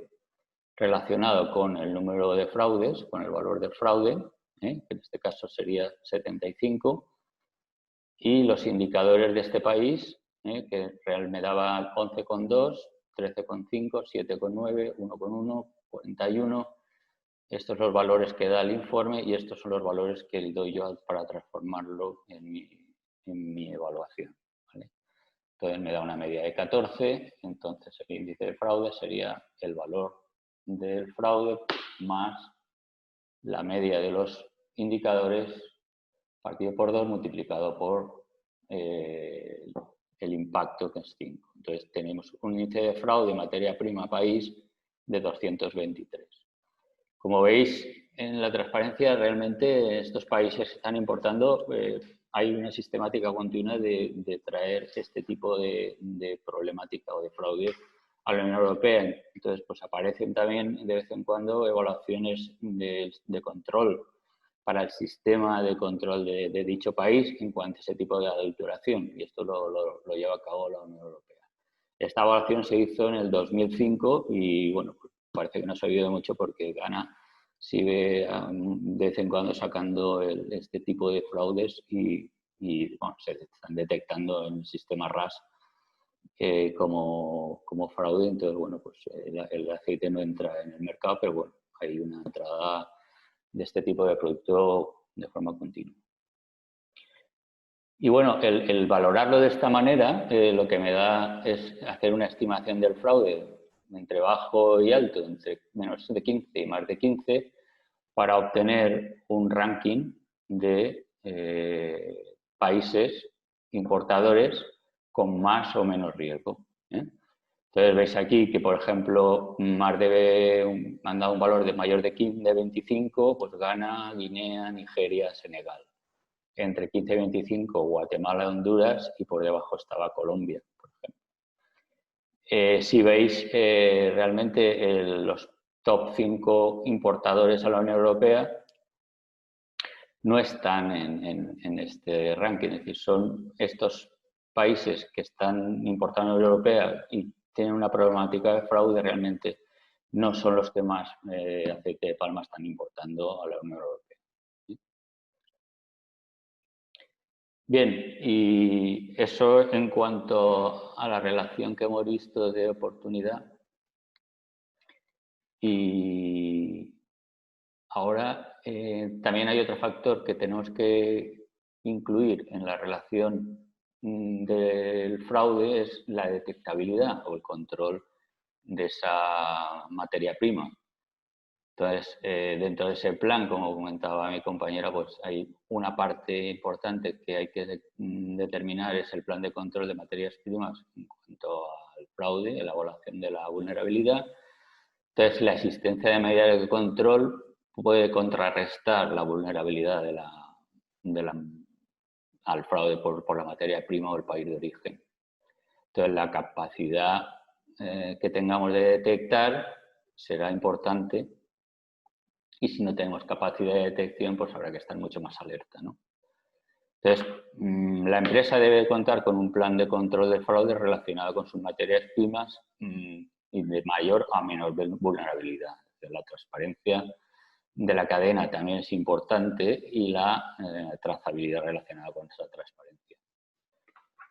relacionado con el número de fraudes, con el valor de fraude, que en este caso sería 75, y los indicadores de este país, que me daba 11,2, 13,5, 7,9, 1,1, 41. Estos son los valores que da el informe y estos son los valores que le doy yo para transformarlo en mi evaluación, ¿vale? Entonces me da una media de 14, entonces el índice de fraude sería el valor del fraude más la media de los indicadores partido por 2 multiplicado por el impacto, que es 5. Entonces tenemos un índice de fraude materia prima país de 223. Como veis, en la transparencia realmente estos países están importando, hay una sistemática continua de traer este tipo de problemática o de fraude a la Unión Europea. Entonces, pues aparecen también de vez en cuando evaluaciones de control para el sistema de control de dicho país en cuanto a ese tipo de adulteración, y esto lo lleva a cabo la Unión Europea. Esta evaluación se hizo en el 2005 y, bueno, pues parece que no se ha oído mucho porque Ghana sigue de vez en cuando sacando este tipo de fraudes y bueno, se están detectando en el sistema RAS como fraude. Entonces, bueno, pues el aceite no entra en el mercado, pero bueno, hay una entrada de este tipo de producto de forma continua. Y bueno, el valorarlo de esta manera, lo que me da es hacer una estimación del fraude entre bajo y alto, entre menos de 15 y más de 15, para obtener un ranking de países importadores con más o menos riesgo. Entonces veis aquí que, por ejemplo, han dado un valor de mayor de 25, pues Ghana, Guinea, Nigeria, Senegal. Entre 15 y 25, Guatemala, Honduras, y por debajo estaba Colombia, por ejemplo. Si veis, realmente los top 5 importadores a la Unión Europea no están en este ranking, es decir, son estos países que están importando a la Unión Europea y tienen una problemática de fraude, realmente no son los que más aceite de palma están importando a la Unión Europea. Bien, y eso en cuanto a la relación que hemos visto de oportunidad. Y ahora también hay otro factor que tenemos que incluir en la relación del fraude, es la detectabilidad o el control de esa materia prima. Entonces, dentro de ese plan, como comentaba mi compañera, pues hay una parte importante que hay que determinar, es el plan de control de materias primas en cuanto al fraude, la evaluación de la vulnerabilidad. Entonces, la existencia de medidas de control puede contrarrestar la vulnerabilidad al fraude por la materia prima o el país de origen. Entonces, la capacidad que tengamos de detectar será importante. Y si no tenemos capacidad de detección, pues habrá que estar mucho más alerta, ¿no? Entonces, la empresa debe contar con un plan de control de fraude relacionado con sus materias primas y de mayor a menor vulnerabilidad. La transparencia de la cadena también es importante y la trazabilidad relacionada con esa transparencia.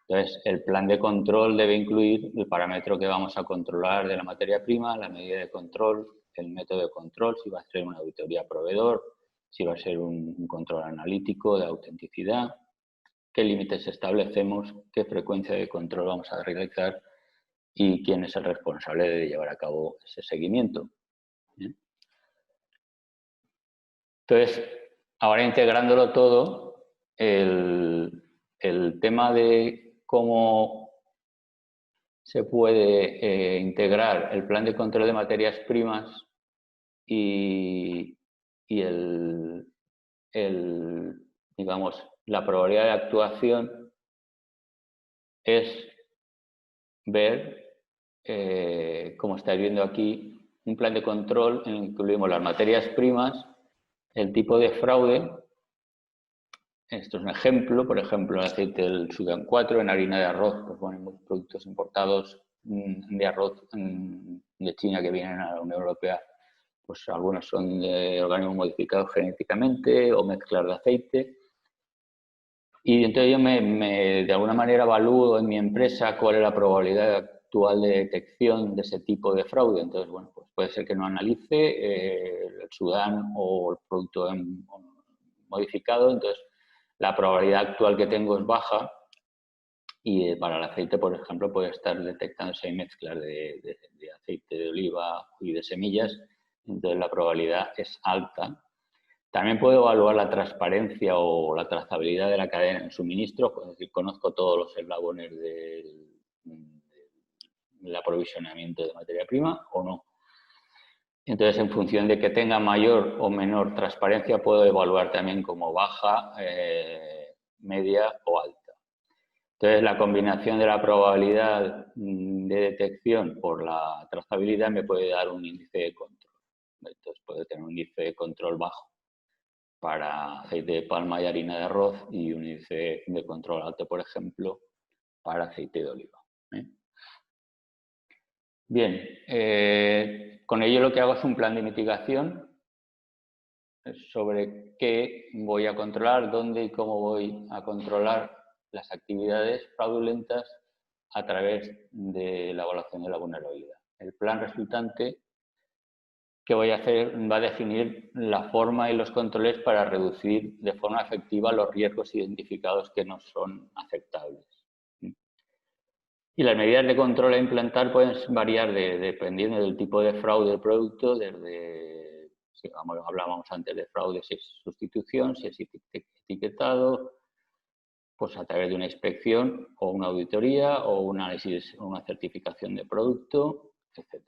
Entonces, el plan de control debe incluir el parámetro que vamos a controlar de la materia prima, la medida de control, el método de control, si va a ser una auditoría a proveedor, si va a ser un control analítico de autenticidad, qué límites establecemos, qué frecuencia de control vamos a realizar y quién es el responsable de llevar a cabo ese seguimiento. Entonces, ahora integrándolo todo, el tema de cómo se puede integrar el plan de control de materias primas y digamos, la probabilidad de actuación es ver, como estáis viendo aquí, un plan de control en el que incluimos las materias primas, el tipo de fraude. Esto es un ejemplo, por ejemplo, el aceite del Sudán 4, en harina de arroz, pues ponemos productos importados de arroz de China que vienen a la Unión Europea, pues algunos son de organismos modificados genéticamente o mezclas de aceite. Y entonces yo de alguna manera evalúo en mi empresa cuál es la probabilidad actual de detección de ese tipo de fraude. Entonces, bueno, pues puede ser que no analice el Sudán o el producto modificado, entonces la probabilidad actual que tengo es baja y para el aceite, por ejemplo, puede estar detectándose mezclas de aceite de oliva y de semillas, entonces la probabilidad es alta. También puedo evaluar la transparencia o la trazabilidad de la cadena en suministro, es decir, conozco todos los eslabones del aprovisionamiento de materia prima o no. Entonces, en función de que tenga mayor o menor transparencia, puedo evaluar también como baja, media o alta. Entonces, la combinación de la probabilidad de detección por la trazabilidad me puede dar un índice de control. Entonces, puedo tener un índice de control bajo para aceite de palma y harina de arroz y un índice de control alto, por ejemplo, para aceite de oliva. Bien, con ello lo que hago es un plan de mitigación sobre qué voy a controlar, dónde y cómo voy a controlar las actividades fraudulentas a través de la evaluación de la vulnerabilidad. El plan resultante que voy a hacer va a definir la forma y los controles para reducir de forma efectiva los riesgos identificados que no son aceptables. Y las medidas de control a implantar pueden variar dependiendo del tipo de fraude del producto, desde, si hablábamos antes de fraude, si es sustitución, si es etiquetado, pues a través de una inspección o una auditoría o un análisis o una certificación de producto, etc.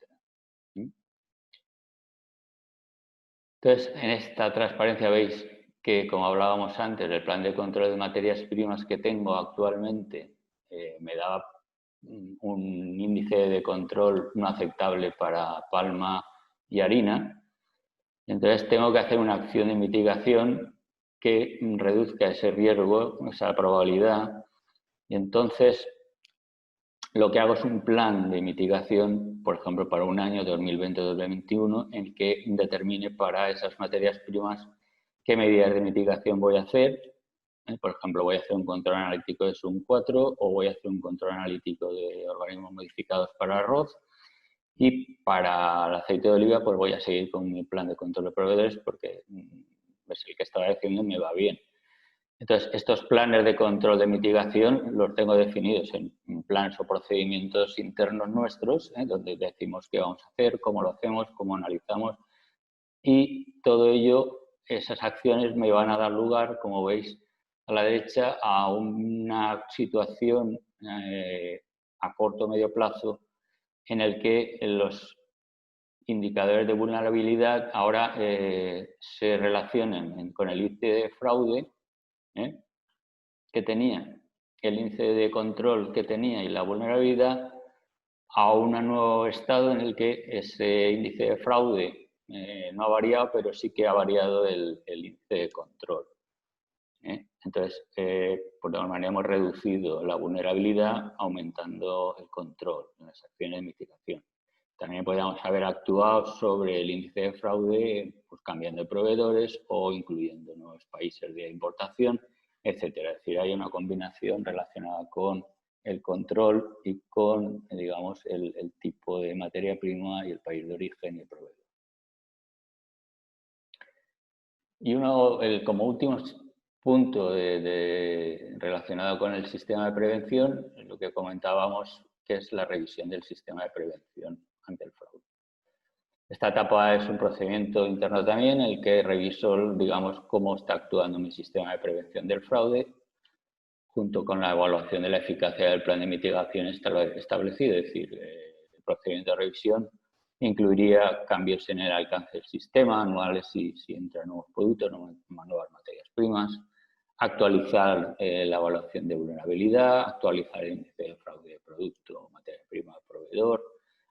Entonces, en esta transparencia veis que, como hablábamos antes, el plan de control de materias primas que tengo actualmente me da un índice de control no aceptable para palma y harina. Entonces, tengo que hacer una acción de mitigación que reduzca ese riesgo, esa probabilidad. Y entonces, lo que hago es un plan de mitigación, por ejemplo, para un año 2020-2021, en el que determine para esas materias primas qué medidas de mitigación voy a hacer. Por ejemplo, voy a hacer un control analítico de SUN 4 o voy a hacer un control analítico de organismos modificados para arroz. Y para el aceite de oliva, pues voy a seguir con mi plan de control de proveedores porque es el que estaba haciendo y me va bien. Entonces, estos planes de control de mitigación los tengo definidos en planes o procedimientos internos nuestros, donde decimos qué vamos a hacer, cómo lo hacemos, cómo analizamos. Y todo ello, esas acciones me van a dar lugar, como veis a la derecha, a una situación a corto o medio plazo en el que los indicadores de vulnerabilidad ahora se relacionen con el índice de fraude que tenía, el índice de control que tenía y la vulnerabilidad a un nuevo estado en el que ese índice de fraude no ha variado, pero sí que ha variado el índice de control. Entonces, por alguna manera hemos reducido la vulnerabilidad aumentando el control en las acciones de mitigación. También podríamos haber actuado sobre el índice de fraude, pues cambiando de proveedores o incluyendo nuevos países de importación, etcétera. Es decir, hay una combinación relacionada con el control y con, digamos, el tipo de materia prima y el país de origen y el proveedor. Y como último punto relacionado con el sistema de prevención, es lo que comentábamos, que es la revisión del sistema de prevención ante el fraude. Esta etapa es un procedimiento interno también, en el que reviso, digamos, cómo está actuando mi sistema de prevención del fraude, junto con la evaluación de la eficacia del plan de mitigación establecido. Es decir, el procedimiento de revisión incluiría cambios en el alcance del sistema, anuales si entran nuevos productos, nuevas materias primas, actualizar la evaluación de vulnerabilidad, actualizar el índice de fraude de producto, materia prima, proveedor,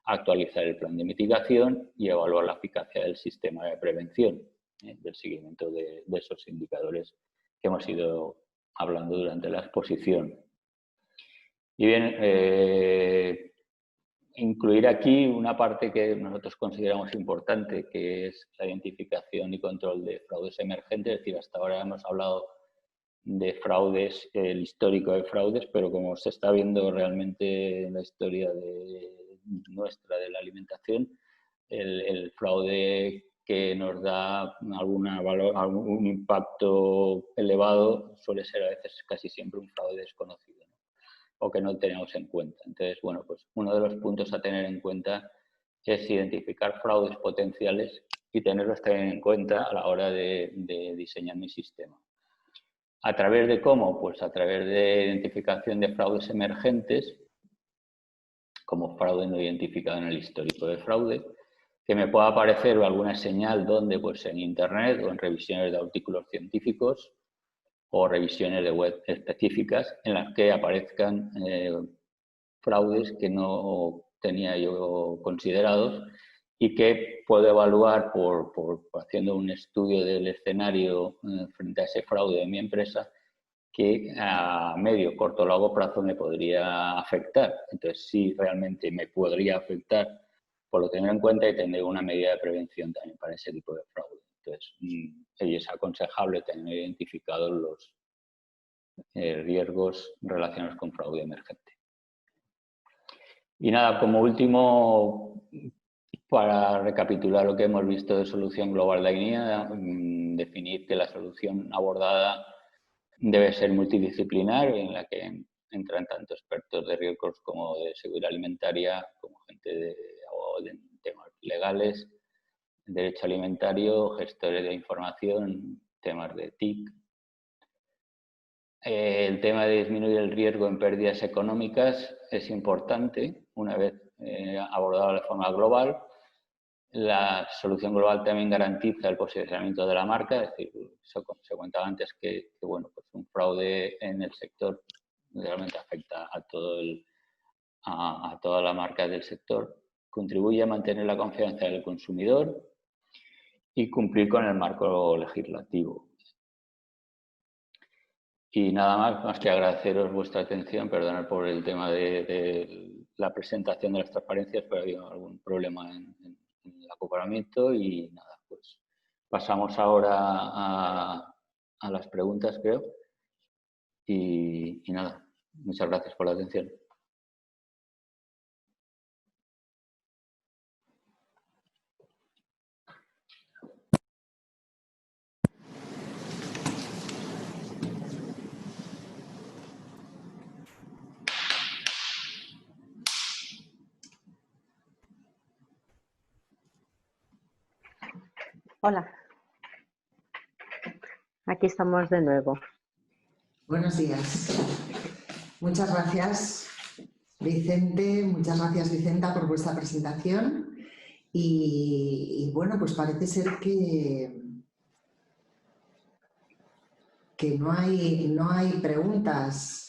actualizar el plan de mitigación y evaluar la eficacia del sistema de prevención, del seguimiento de esos indicadores que hemos ido hablando durante la exposición. Y bien, incluir aquí una parte que nosotros consideramos importante, que es la identificación y control de fraudes emergentes. Es decir, hasta ahora hemos hablado de fraudes, el histórico de fraudes, pero como se está viendo realmente en la historia nuestra de la alimentación, el fraude que nos da algún impacto elevado suele ser a veces casi siempre un fraude desconocido, ¿no? O que no tenemos en cuenta. Entonces, bueno, pues uno de los puntos a tener en cuenta es identificar fraudes potenciales y tenerlos también en cuenta a la hora de diseñar mi sistema. ¿A través de cómo? Pues a través de identificación de fraudes emergentes, como fraude no identificado en el histórico de fraude, que me pueda aparecer alguna señal donde, pues en internet o en revisiones de artículos científicos o revisiones de web específicas en las que aparezcan fraudes que no tenía yo considerados y que puedo evaluar haciendo un estudio del escenario frente a ese fraude de mi empresa, que a medio, corto o largo plazo me podría afectar. Entonces, sí, realmente me podría afectar, por lo tener en cuenta y tener una medida de prevención también para ese tipo de fraude. Entonces, es aconsejable tener identificados los riesgos relacionados con fraude emergente. Y nada, como último, para recapitular lo que hemos visto de solución global de INEA, definir que la solución abordada debe ser multidisciplinar, en la que entran tanto expertos de riesgos como de seguridad alimentaria, como gente de temas legales, derecho alimentario, gestores de información, temas de TIC. El tema de disminuir el riesgo en pérdidas económicas es importante, una vez abordado de forma global. La solución global también garantiza el posicionamiento de la marca, es decir, se comentaba antes que bueno, pues un fraude en el sector realmente afecta a toda la marca del sector, contribuye a mantener la confianza del consumidor y cumplir con el marco legislativo. Y nada más que agradeceros vuestra atención, perdonad por el tema de la presentación de las transparencias, pero ha habido algún problema en el acoplamiento y nada, pues pasamos ahora a las preguntas, creo. Y nada, muchas gracias por la atención. Hola, aquí estamos de nuevo. Buenos días. Muchas gracias, Vicente. Muchas gracias, Vicenta, por vuestra presentación. Y bueno, pues parece ser que no hay preguntas.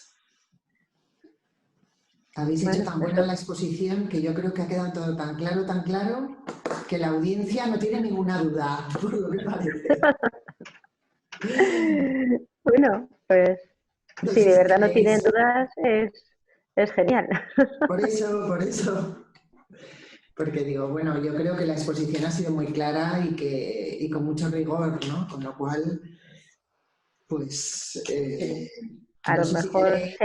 Habéis hecho tan buena la exposición que yo creo que ha quedado todo tan claro, que la audiencia no tiene ninguna duda, por lo que parece. Bueno, pues si de verdad no tienen dudas, es genial. Por eso. porque digo, bueno, yo creo que la exposición ha sido muy clara y con mucho rigor, ¿no? Con lo cual, pues, A no lo sé si mejor queréis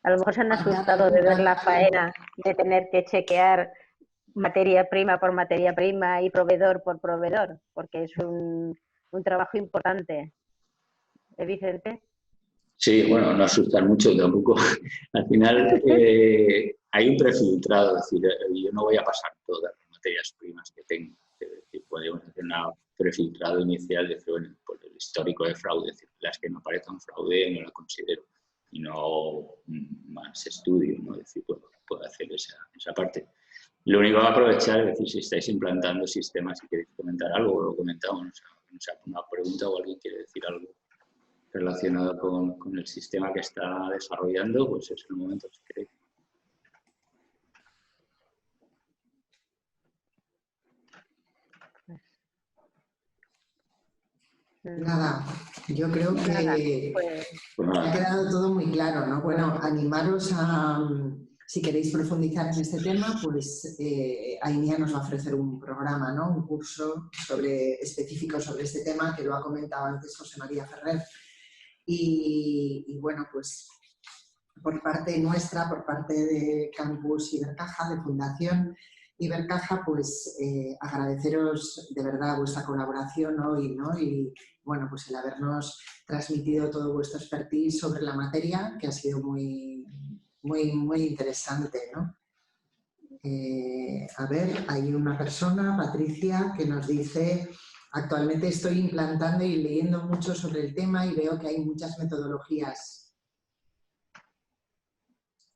a lo mejor se han marcar asustado de algún ver la paralelo. faena, de tener que chequear materia prima por materia prima y proveedor por proveedor, porque es un trabajo importante. Vicente? Sí, bueno, no asustar mucho tampoco. Al final hay un prefiltrado, es decir, yo no voy a pasar todas las materias primas que tengo. Es decir, podemos hacer un prefiltrado inicial de decir, bueno, por el histórico de fraude, es decir, las que no parezcan fraude no las considero y no más estudio, ¿no? Es decir, puedo hacer esa parte. Lo único que voy a aprovechar es decir, si estáis implantando sistemas, si queréis comentar algo, lo comentamos, o sea, una pregunta o alguien quiere decir algo relacionado con el sistema que está desarrollando, pues es el momento, si queréis. Nada, yo creo que ha quedado todo muy claro, ¿no? Bueno, animaros a, si queréis profundizar en este tema, pues Ainhoa nos va a ofrecer un programa, ¿no? Un curso específico sobre este tema, que lo ha comentado antes José María Ferrer. Y bueno, pues por parte nuestra, por parte de Campus Ibercaja, de Fundación Ibercaja, pues agradeceros de verdad vuestra colaboración hoy, ¿no? Y bueno, pues el habernos transmitido todo vuestro expertise sobre la materia, que ha sido muy interesante, ¿no? A ver, hay una persona, Patricia, que nos dice: actualmente estoy implantando y leyendo mucho sobre el tema y veo que hay muchas metodologías.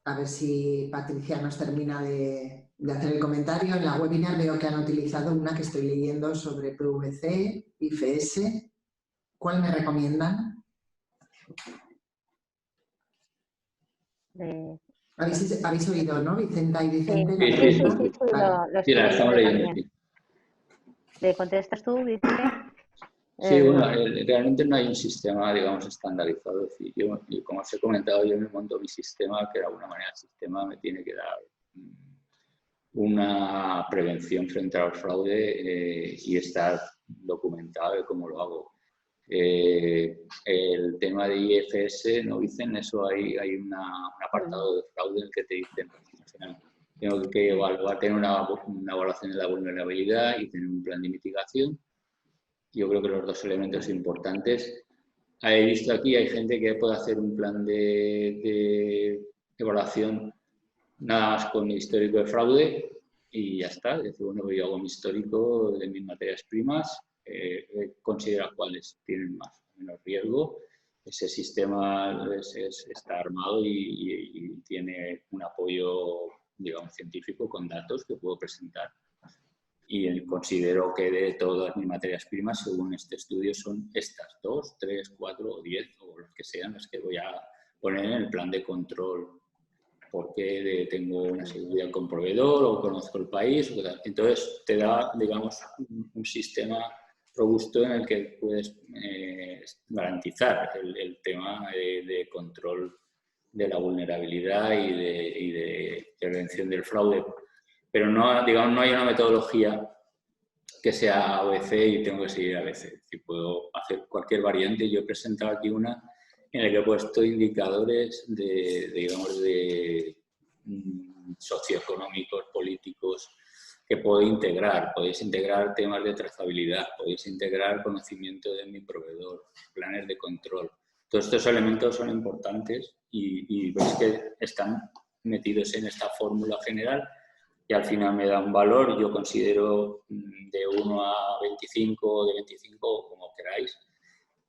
A ver si Patricia nos termina de hacer el comentario. En la webinar veo que han utilizado una que estoy leyendo sobre PVC, IFS. ¿Cuál me recomiendan? ¿Habéis oído, no, Vicenta y Vicente? Sí, Vale. lo Sí, estoy la estamos leyendo, también. sí. ¿Le contestas tú, Vicente? Sí, bueno, realmente no hay un sistema, digamos, estandarizado. Es decir, yo, como os he comentado, yo me monto mi sistema, que de alguna manera el sistema me tiene que dar una prevención frente al fraude y estar documentado de cómo lo hago. El tema de IFS, ¿no dicen? Eso hay un apartado de fraude en el que te dicen, al final, tengo que evaluar, tener una evaluación de la vulnerabilidad y tener un plan de mitigación. Yo creo que los dos elementos importantes. He visto aquí, hay gente que puede hacer un plan de evaluación nada más con mi histórico de fraude y ya está. Es decir, bueno, yo hago mi histórico de mis materias primas, considera cuáles tienen más o menos riesgo. Ese sistema está armado y tiene un apoyo, digamos, científico con datos que puedo presentar. Y considero que de todas mis materias primas, según este estudio, son estas 2, 3, 4 o 10 o las que sean las que voy a poner en el plan de control porque tengo una seguridad con proveedor o conozco el país. Entonces te da, digamos, un sistema robusto en el que puedes garantizar el tema de control de la vulnerabilidad y de prevención del fraude. Pero no, digamos, no hay una metodología que sea ABC y tengo que seguir ABC. Si puedo hacer cualquier variante. Yo he presentado aquí una en la que he puesto indicadores de socioeconómicos, políticos, que puedo integrar. Podéis integrar temas de trazabilidad, podéis integrar conocimiento de mi proveedor, planes de control. Todos estos elementos son importantes y veis que están metidos en esta fórmula general y al final me da un valor. Yo considero de 1 a 25 o de 25, como queráis.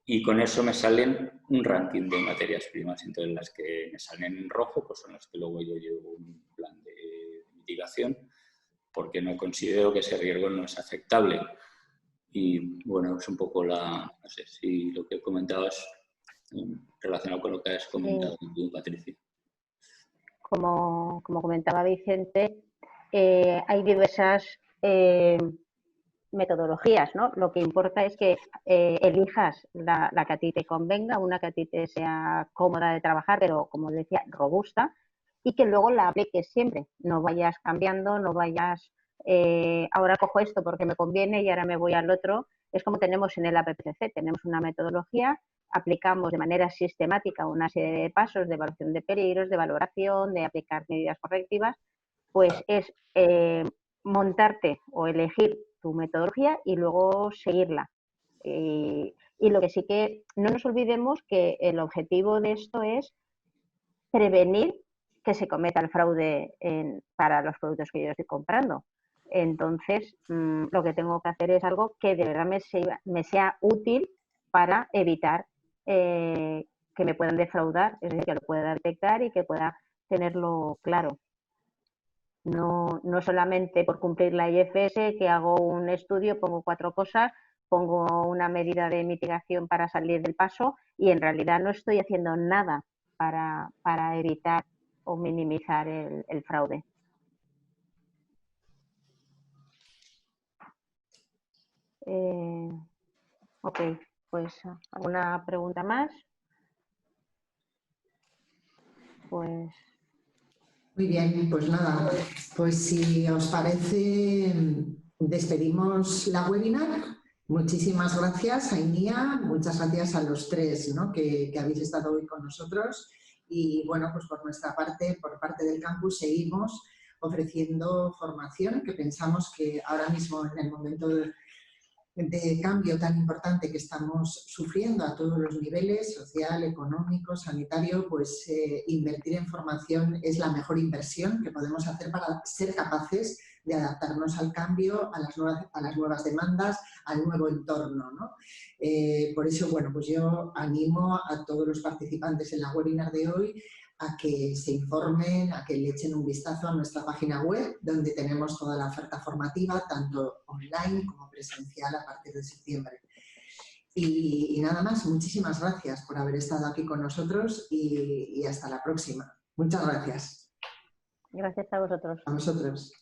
Y con eso me salen un ranking de materias primas. Entonces, las que me salen en rojo pues son las que luego yo llevo un plan de mitigación, porque no considero que ese riesgo no es aceptable. Y bueno, es un poco no sé si lo que he comentado es relacionado con lo que has comentado tú, Patricia. Como comentaba Vicente, hay diversas metodologías, ¿no? Lo que importa es que elijas la que a ti te convenga, una que a ti te sea cómoda de trabajar, pero como decía, robusta, y que luego la apliques siempre. No vayas cambiando, no vayas, ahora cojo esto porque me conviene y ahora me voy al otro. Es como tenemos en el APPCC, tenemos una metodología, aplicamos de manera sistemática una serie de pasos de evaluación de peligros, de valoración, de aplicar medidas correctivas, pues es montarte o elegir tu metodología y luego seguirla. Y lo que sí que no nos olvidemos que el objetivo de esto es prevenir que se cometa el fraude para los productos que yo estoy comprando. Entonces, lo que tengo que hacer es algo que de verdad me sea útil para evitar que me puedan defraudar, es decir, que lo pueda detectar y que pueda tenerlo claro. No solamente por cumplir la IFS, que hago un estudio, pongo 4 cosas, pongo una medida de mitigación para salir del paso y en realidad no estoy haciendo nada para evitar o minimizar el fraude. Ok, pues ¿alguna pregunta más? Pues... Muy bien, pues nada, pues si os parece, despedimos la webinar. Muchísimas gracias a INIA, muchas gracias a los 3, ¿no?, que habéis estado hoy con nosotros. Y bueno, pues por nuestra parte, por parte del campus, seguimos ofreciendo formación que pensamos que ahora mismo en el momento de cambio tan importante que estamos sufriendo a todos los niveles, social, económico, sanitario, pues invertir en formación es la mejor inversión que podemos hacer para ser capaces de adaptarnos al cambio, a las nuevas demandas, al nuevo entorno, ¿no? Por eso, bueno, pues yo animo a todos los participantes en la webinar de hoy a que se informen, a que le echen un vistazo a nuestra página web, donde tenemos toda la oferta formativa, tanto online como presencial a partir de septiembre. Y nada más, muchísimas gracias por haber estado aquí con nosotros y hasta la próxima. Muchas gracias. Gracias a vosotros. A vosotros.